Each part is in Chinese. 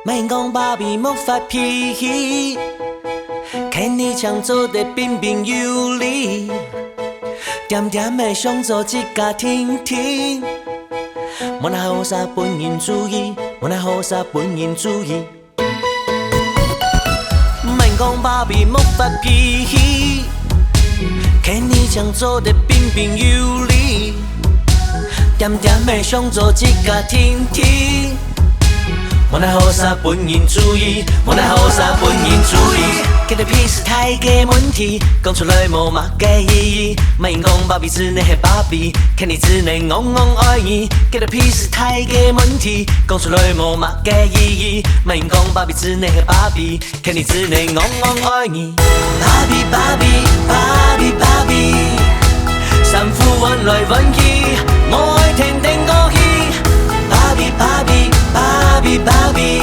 莫讲芭比没发脾气，看你常做得彬彬有礼，点点的想做一家庭庭。莫那好啥本人主义，莫那好啥本人主义。莫讲芭比没发脾气，看你常做得彬彬有礼，点点的想做一家庭庭。莫那好啥本人主义，莫那好啥本人主义。给的屁是太嘅问题，讲出来无嘛嘅意义。莫讲芭比只能系芭比，看你只能戆戆爱你。给的屁是太嘅问题，讲出来无嘛嘅意义。莫讲芭比只能系芭比，看你只能戆戆爱你。芭比芭比芭比芭比，三副弯来弯去，我爱天天过去。芭比芭比芭比芭比，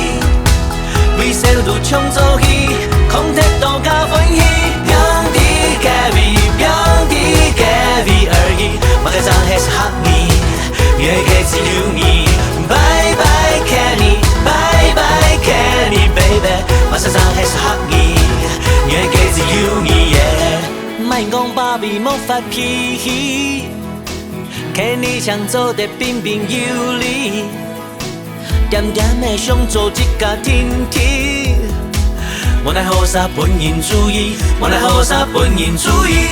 为谁都抢走去，空铁都加分去，表弟 Gary， 表弟 Gary 而已，马盖上还是哈你，越给只有你，拜拜 Kenny， 拜拜 Kenny baby， 马上还是哈你，越给只有你耶。莫讲芭比没发脾气，看你常做得彬彬有礼。点点的想做一家庭庭，莫奈何啥本人主义，莫奈何啥本人主义。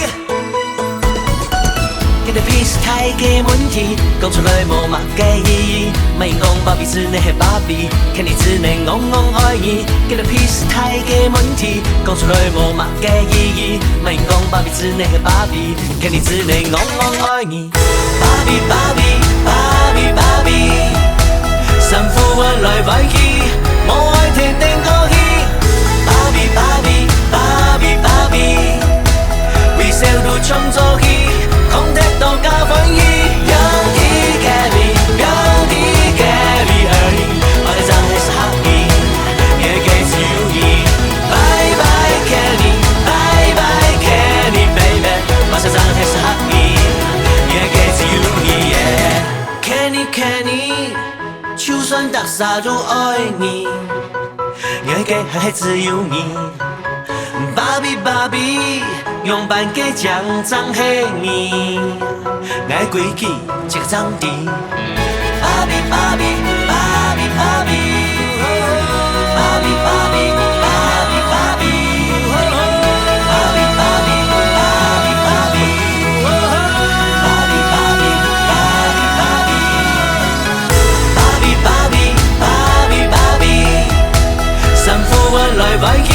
给的屁是太嘅问题，讲出来无嘛嘅意义。莫讲芭比只能系芭比，看你只能戆戆爱你。给的屁是太嘅问题，讲出来无嘛嘅意义。莫讲芭比只能系芭比，看你只能戆戆爱你。芭比芭比芭比芭比。三副弯来弯去，我爱天天过去。芭比芭比芭比芭比，为谁都抢走去，空铁都加分去。表弟 Gary， 表弟 Gary 而已，马盖上还是哈你，也给只有你。拜拜 Kenny， 拜拜 Kenny baby， 马上还是哈你，也给只有你。Kenny Kenny。就算大傻都爱你，爱给还只有你。芭比芭比，用半个奖章给你，爱规矩这个长地。芭比芭比芭比芭比，芭比芭比芭比芭比，芭比芭比芭比芭比，芭比芭比芭比芭比。芭比芭比芭比，三副弯来弯去。